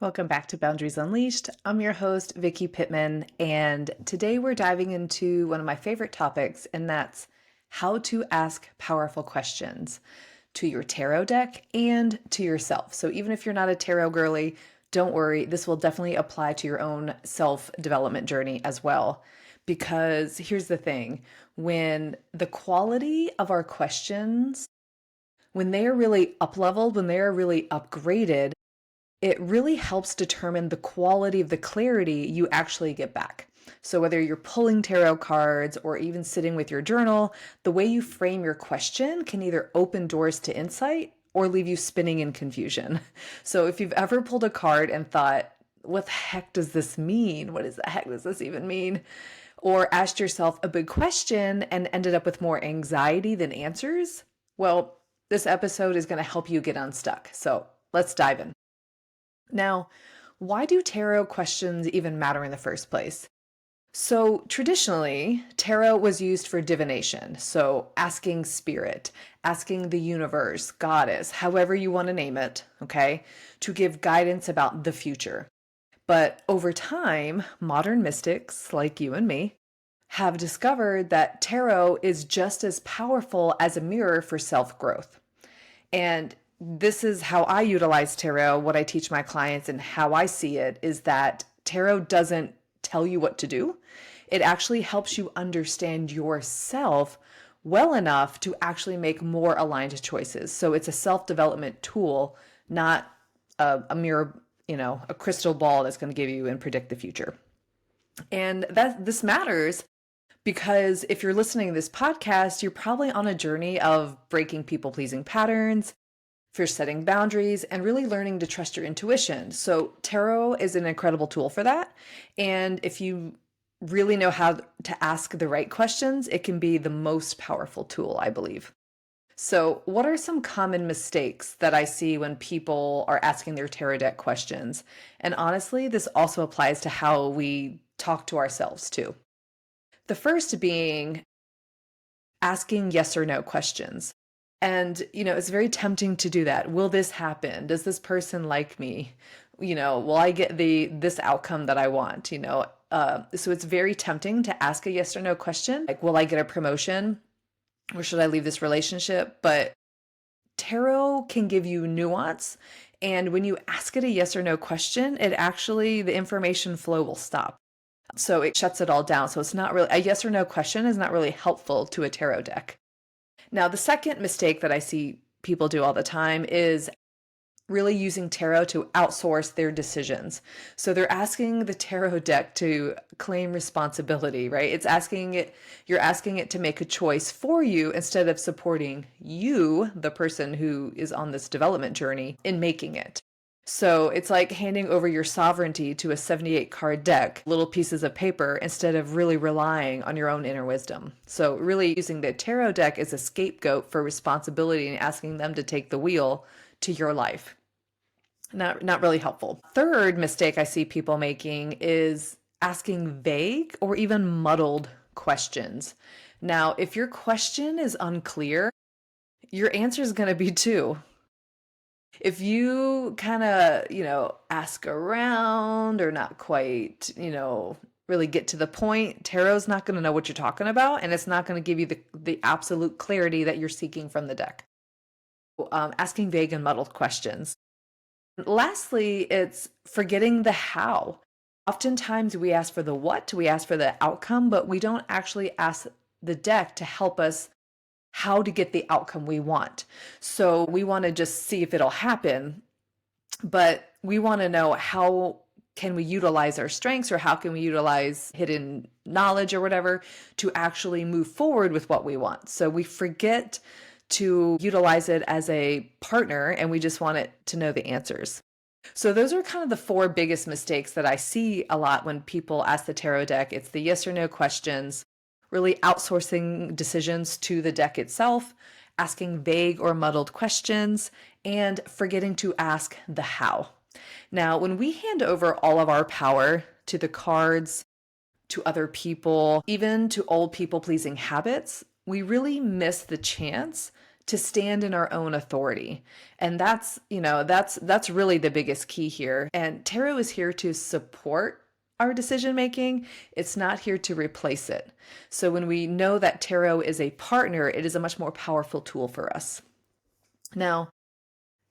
Welcome back to Boundaries Unleashed. I'm your host, Vicki Pittman, and today we're diving into one of my favorite topics, and that's how to ask powerful questions to your tarot deck and to yourself. So even if you're not a tarot girly, don't worry, this will definitely apply to your own self-development journey as well. Because here's the thing, when the quality of our questions, when they are really up-leveled, when they are really upgraded, it really helps determine the quality of the clarity you actually get back. So whether you're pulling tarot cards or even sitting with your journal, the way you frame your question can either open doors to insight or leave you spinning in confusion. So if you've ever pulled a card and thought, what the heck does this mean? What is the heck does this even mean? Or asked yourself a big question and ended up with more anxiety than answers, well, this episode is going to help you get unstuck. So let's dive in. Now, why do tarot questions even matter in the first place? So, traditionally, tarot was used for divination. So, asking spirit, asking the universe, goddess, however you want to name it, okay, to give guidance about the future. But over time, modern mystics like you and me have discovered that tarot is just as powerful as a mirror for self growth. And this is how I utilize tarot. What I teach my clients and how I see it is that tarot doesn't tell you what to do. It actually helps you understand yourself well enough to actually make more aligned choices. So it's a self-development tool, not a mirror, a crystal ball that's going to give you and predict the future. And this matters because if you're listening to this podcast, you're probably on a journey of breaking people-pleasing patterns, for setting boundaries, and really learning to trust your intuition. So tarot is an incredible tool for that. And if you really know how to ask the right questions, it can be the most powerful tool, I believe. So what are some common mistakes that I see when people are asking their tarot deck questions? And honestly, this also applies to how we talk to ourselves too. The first being asking yes or no questions. And, it's very tempting to do that. Will this happen? Does this person like me? Will I get this outcome that I want? So it's very tempting to ask a yes or no question. Like, will I get a promotion? Or should I leave this relationship? But tarot can give you nuance. And when you ask it a yes or no question, the information flow will stop. So it shuts it all down. So it's not really, a yes or no question is not really helpful to a tarot deck. Now, the second mistake that I see people do all the time is really using tarot to outsource their decisions. So they're asking the tarot deck to claim responsibility, right? You're asking it to make a choice for you instead of supporting you, the person who is on this development journey, in making it. So it's like handing over your sovereignty to a 78 card deck, little pieces of paper, instead of really relying on your own inner wisdom. So really using the tarot deck as a scapegoat for responsibility and asking them to take the wheel to your life. Not really helpful. Third mistake I see people making is asking vague or even muddled questions. Now, if your question is unclear, your answer is going to be too. If you kind of, ask around or not quite, really get to the point, tarot's not going to know what you're talking about, and it's not going to give you the absolute clarity that you're seeking from the deck. Asking vague and muddled questions. Lastly, it's forgetting the how. Oftentimes we ask for the what, we ask for the outcome, but we don't actually ask the deck to help us how to get the outcome we want. So we want to just see if it'll happen, but we want to know how can we utilize our strengths or how can we utilize hidden knowledge or whatever to actually move forward with what we want. So we forget to utilize it as a partner and we just want it to know the answers. So those are kind of the four biggest mistakes that I see a lot when people ask the tarot deck. It's the yes or no questions, really outsourcing decisions to the deck itself, asking vague or muddled questions, and forgetting to ask the how. Now, when we hand over all of our power to the cards, to other people, even to old people-pleasing habits, we really miss the chance to stand in our own authority. And that's really the biggest key here. And tarot is here to support our decision making. It's not here to replace it. So when we know that tarot is a partner, it is a much more powerful tool for us. Now,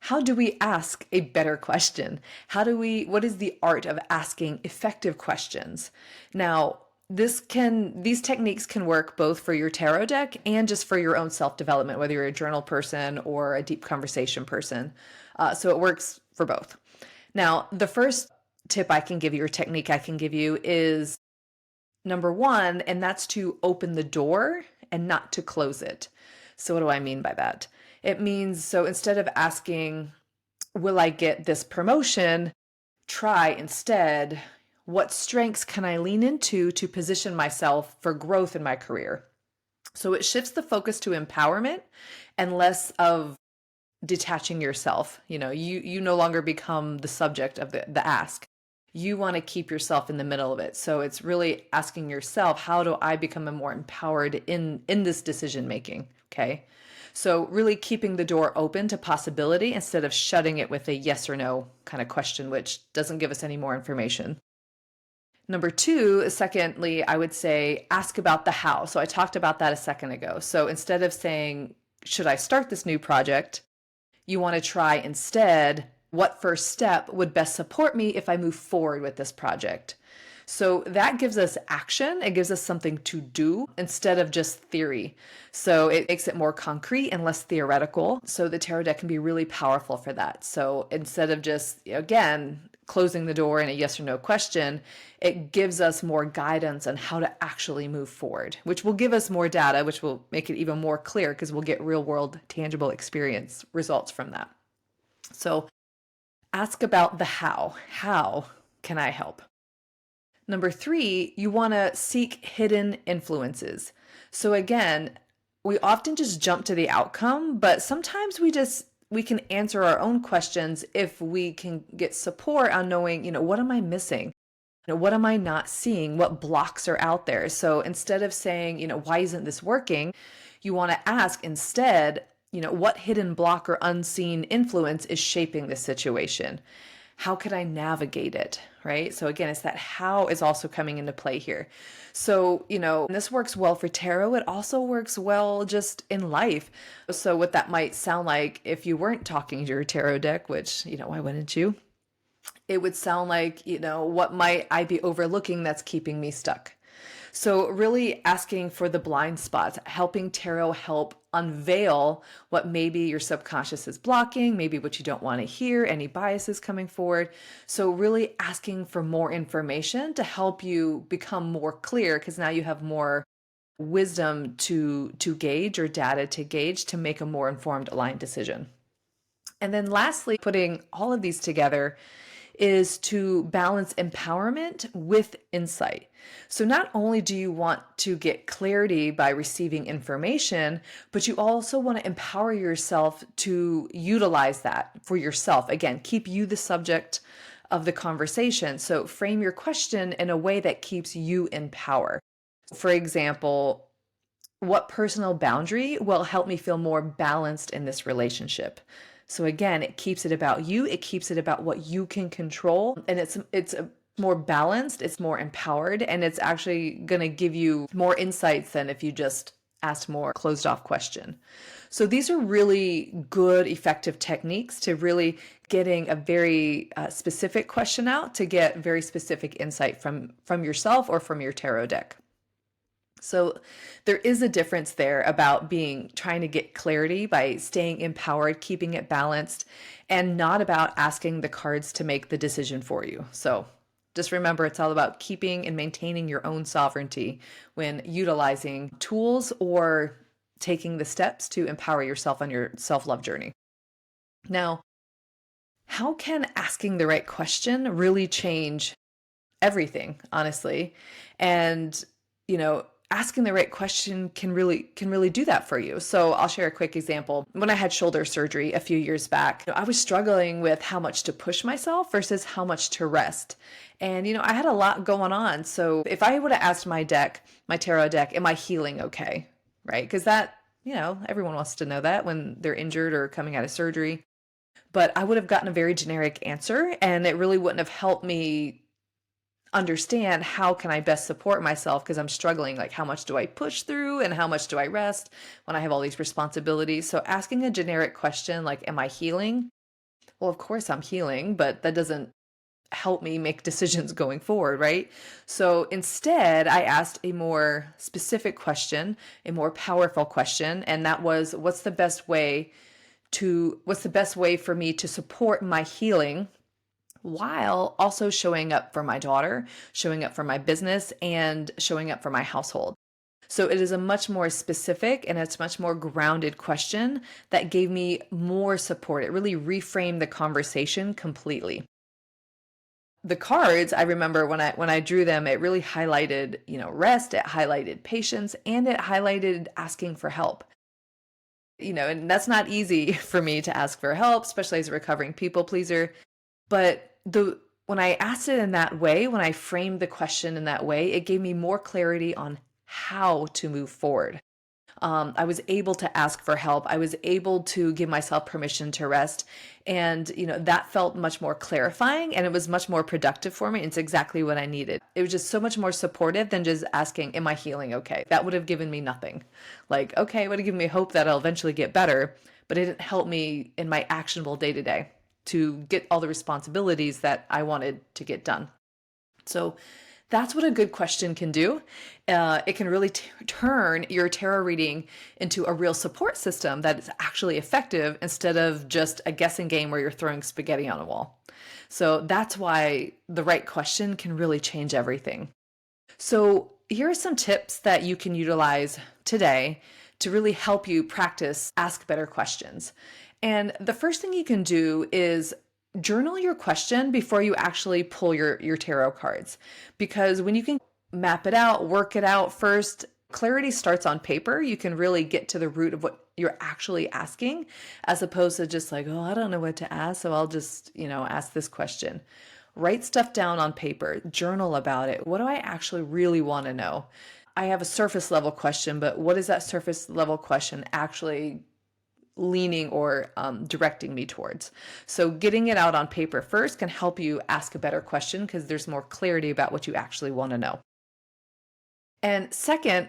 how do we ask a better question? What is the art of asking effective questions? Now, these techniques can work both for your tarot deck and just for your own self-development, whether you're a journal person or a deep conversation person. So it works for both. Now, the first tip I can give you, or technique I can give you, is number one, and that's to open the door and not to close it. So what do I mean by that? It means, so instead of asking, will I get this promotion? Try instead, what strengths can I lean into to position myself for growth in my career? So it shifts the focus to empowerment and less of detaching yourself. You no longer become the subject of the ask. You want to keep yourself in the middle of it. So it's really asking yourself, how do I become more empowered in this decision making? Okay. So really keeping the door open to possibility instead of shutting it with a yes or no kind of question, which doesn't give us any more information. Number two, secondly, I would say ask about the how. So I talked about that a second ago. So instead of saying, should I start this new project? You want to try instead, what first step would best support me if I move forward with this project? So that gives us action. It gives us something to do instead of just theory. So it makes it more concrete and less theoretical. So the tarot deck can be really powerful for that. So instead of just, again, closing the door in a yes or no question, it gives us more guidance on how to actually move forward, which will give us more data, which will make it even more clear because we'll get real world tangible experience results from that. So ask about the how. How can I help? Number three, you want to seek hidden influences. So again, we often just jump to the outcome, but sometimes we can answer our own questions if we can get support on knowing, what am I missing? What am I not seeing? What blocks are out there? So instead of saying, why isn't this working? You want to ask instead, what hidden block or unseen influence is shaping this situation? How could I navigate it? Right? So again, it's that how is also coming into play here. So, this works well for tarot. It also works well just in life. So what that might sound like if you weren't talking to your tarot deck, which, why wouldn't you? It would sound like, what might I be overlooking that's keeping me stuck? So really asking for the blind spots, helping tarot help unveil what maybe your subconscious is blocking, maybe what you don't want to hear, any biases coming forward. So really asking for more information to help you become more clear, because now you have more wisdom to gauge, or data to gauge, to make a more informed, aligned decision. And then lastly, putting all of these together is to balance empowerment with insight. So not only do you want to get clarity by receiving information, but you also want to empower yourself to utilize that for yourself. Again, keep you the subject of the conversation. So frame your question in a way that keeps you in power. For example, what personal boundary will help me feel more balanced in this relationship? So again, it keeps it about you. It keeps it about what you can control. And it's more balanced, it's more empowered, and it's actually going to give you more insights than if you just asked more closed off question. So these are really good, effective techniques to really getting a very specific question out to get very specific insight from yourself or from your tarot deck. So there is a difference there about trying to get clarity by staying empowered, keeping it balanced, and not about asking the cards to make the decision for you. So just remember, it's all about keeping and maintaining your own sovereignty when utilizing tools or taking the steps to empower yourself on your self-love journey. Now, how can asking the right question really change everything, honestly? And, asking the right question can really do that for you. So I'll share a quick example. When I had shoulder surgery a few years back, I was struggling with how much to push myself versus how much to rest. And, I had a lot going on. So if I would have asked my tarot deck, am I healing okay? Right? Because that everyone wants to know that when they're injured or coming out of surgery. But I would have gotten a very generic answer, and it really wouldn't have helped me understand how can I best support myself because I'm struggling. Like, how much do I push through and how much do I rest when I have all these responsibilities? So asking a generic question like, am I healing? Well, of course I'm healing, but that doesn't help me make decisions going forward, right? So instead, I asked a more specific question, a more powerful question, and that was, what's the best way for me to support my healing while also showing up for my daughter, showing up for my business, and showing up for my household? So it is a much more specific and it's much more grounded question that gave me more support. It really reframed the conversation completely. The cards, I remember when I drew them, it really highlighted, rest, it highlighted patience, and it highlighted asking for help. And that's not easy for me to ask for help, especially as a recovering people pleaser. But when I asked it in that way, when I framed the question in that way, it gave me more clarity on how to move forward. I was able to ask for help. I was able to give myself permission to rest. And, that felt much more clarifying and it was much more productive for me. It's exactly what I needed. It was just so much more supportive than just asking, am I healing okay? That would have given me nothing. Like, okay, it would have given me hope that I'll eventually get better, but it didn't help me in my actionable day to day to get all the responsibilities that I wanted to get done. So that's what a good question can do. It can really turn your tarot reading into a real support system that is actually effective instead of just a guessing game where you're throwing spaghetti on a wall. So that's why the right question can really change everything. So here are some tips that you can utilize today to really help you practice ask better questions. And the first thing you can do is journal your question before you actually pull your tarot cards. Because when you can map it out, work it out first, clarity starts on paper. You can really get to the root of what you're actually asking, as opposed to just like, oh, I don't know what to ask, so I'll just, ask this question. Write stuff down on paper, journal about it. What do I actually really want to know? I have a surface level question, but what is that surface level question actually leaning or directing me towards? So getting it out on paper first can help you ask a better question because there's more clarity about what you actually want to know. And second,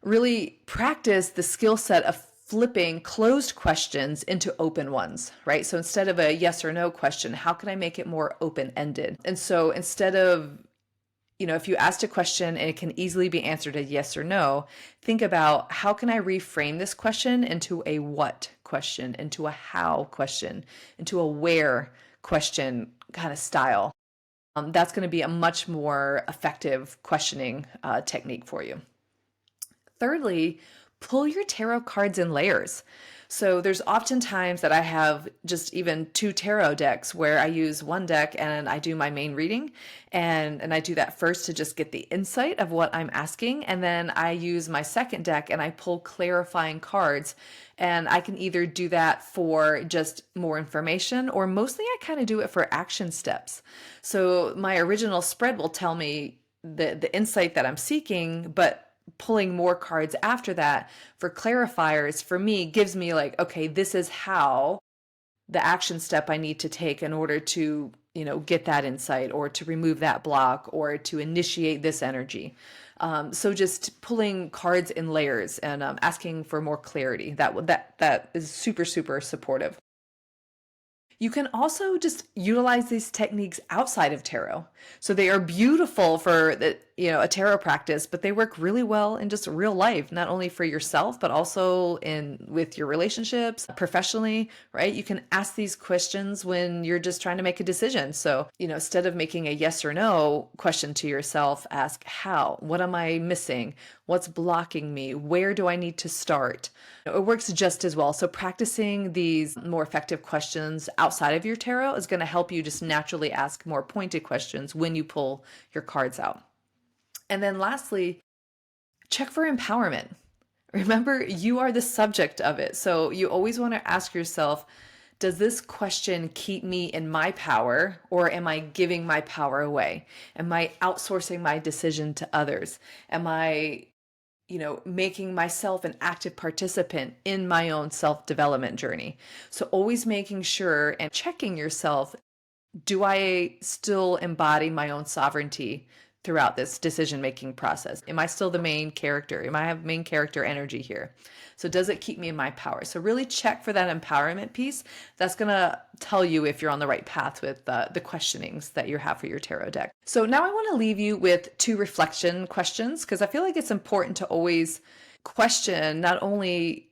really practice the skill set of flipping closed questions into open ones, right? So instead of a yes or no question, how can I make it more open-ended? And so instead of, if you asked a question and it can easily be answered a yes or no, think about how can I reframe this question into a what question, into a how question, into a where question kind of style. That's going to be a much more effective questioning technique for you. Thirdly, pull your tarot cards in layers. So there's often times that I have just even two tarot decks where I use one deck and I do my main reading and I do that first to just get the insight of what I'm asking. And then I use my second deck and I pull clarifying cards. And I can either do that for just more information or mostly I kind of do it for action steps. So my original spread will tell me the insight that I'm seeking, but pulling more cards after that for clarifiers for me gives me like, okay, this is how the action step I need to take in order to, get that insight or to remove that block or to initiate this energy. So just pulling cards in layers and asking for more clarity. That is super, super supportive. You can also just utilize these techniques outside of tarot. So they are beautiful for a tarot practice, but they work really well in just real life, not only for yourself, but also with your relationships, professionally, right? You can ask these questions when you're just trying to make a decision. So, instead of making a yes or no question to yourself, ask how, what am I missing? What's blocking me? Where do I need to start? It works just as well. So practicing these more effective questions outside of your tarot is going to help you just naturally ask more pointed questions when you pull your cards out. And then lastly, check for empowerment. Remember, you are the subject of it. So you always want to ask yourself, does this question keep me in my power or am I giving my power away? Am I outsourcing my decision to others? Am I making myself an active participant in my own self-development journey. So always making sure and checking yourself, do I still embody my own sovereignty throughout this decision-making process? Am I still the main character? Am I have main character energy here? So does it keep me in my power? So really check for that empowerment piece. That's going to tell you if you're on the right path with the questionings that you have for your tarot deck. So now I want to leave you with 2 reflection questions, because I feel like it's important to always question not only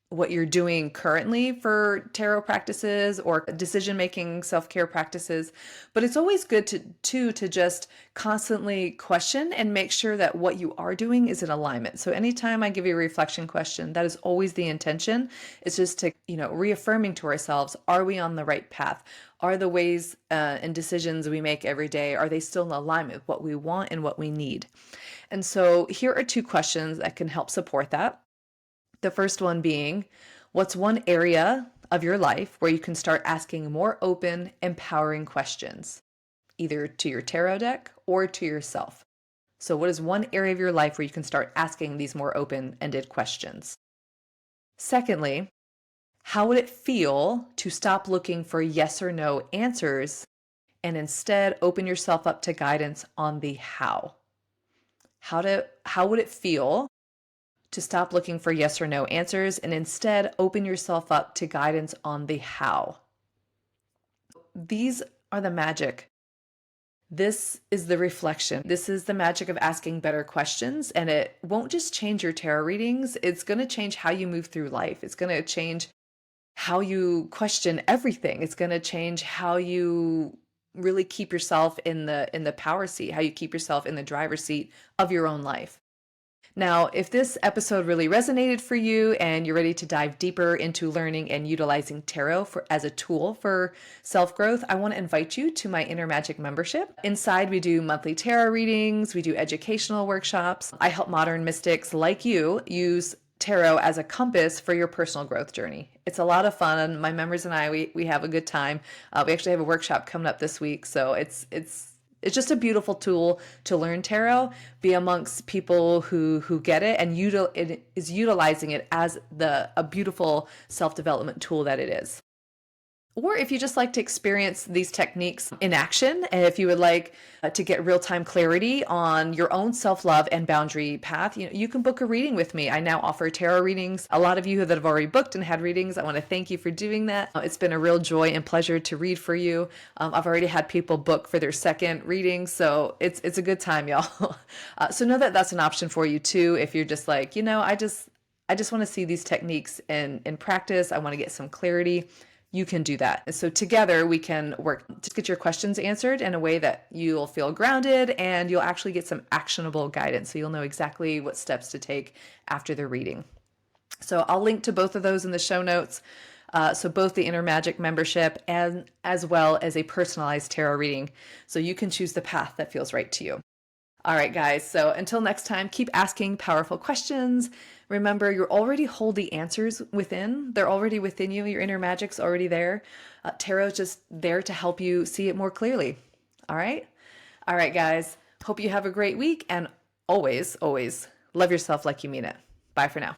what you're doing currently for tarot practices or decision-making self-care practices, but it's always good to just constantly question and make sure that what you are doing is in alignment. So anytime I give you a reflection question, that is always the intention. It's just to, reaffirming to ourselves, are we on the right path? Are the ways and decisions we make every day, are they still in alignment with what we want and what we need? And so here are 2 questions that can help support that. The first one being, what's one area of your life where you can start asking more open, empowering questions, either to your tarot deck or to yourself? So what is one area of your life where you can start asking these more open-ended questions? Secondly, how would it feel to stop looking for yes or no answers and instead open yourself up to guidance on the how? How would it feel to stop looking for yes or no answers and instead open yourself up to guidance on the how? These are the magic. This is the reflection. This is the magic of asking better questions. And it won't just change your tarot readings. It's going to change how you move through life. It's going to change how you question everything. It's going to change how you really keep yourself in the power seat, how you keep yourself in the driver's seat of your own life. Now, if this episode really resonated for you and you're ready to dive deeper into learning and utilizing tarot as a tool for self-growth, I want to invite you to my Inner Magic membership. Inside, we do monthly tarot readings, we do educational workshops. I help modern mystics like you use tarot as a compass for your personal growth journey. It's a lot of fun. My members and I, we have a good time. We actually have a workshop coming up this week, so it's just a beautiful tool to learn tarot, be amongst people who get it, and it is utilizing it as a beautiful self-development tool that it is. Or if you just like to experience these techniques in action, and if you would like to get real-time clarity on your own self-love and boundary path, you can book a reading with me. I now offer tarot readings. A lot of you that have already booked and had readings, I want to thank you for doing that. It's been a real joy and pleasure to read for you. I've already had people book for their second reading, so it's a good time, y'all. So know that that's an option for you too. If you're just like, I just want to see these techniques in practice. I want to get some clarity. You can do that. So together we can work to get your questions answered in a way that you'll feel grounded and you'll actually get some actionable guidance. So you'll know exactly what steps to take after the reading. So I'll link to both of those in the show notes. So both the Inner Magic membership and as well as a personalized tarot reading. So you can choose the path that feels right to you. All right, guys. So until next time, keep asking powerful questions. Remember, you already hold the answers within. They're already within you. Your inner magic's already there. Tarot's just there to help you see it more clearly. All right? All right, guys. Hope you have a great week. And always, always love yourself like you mean it. Bye for now.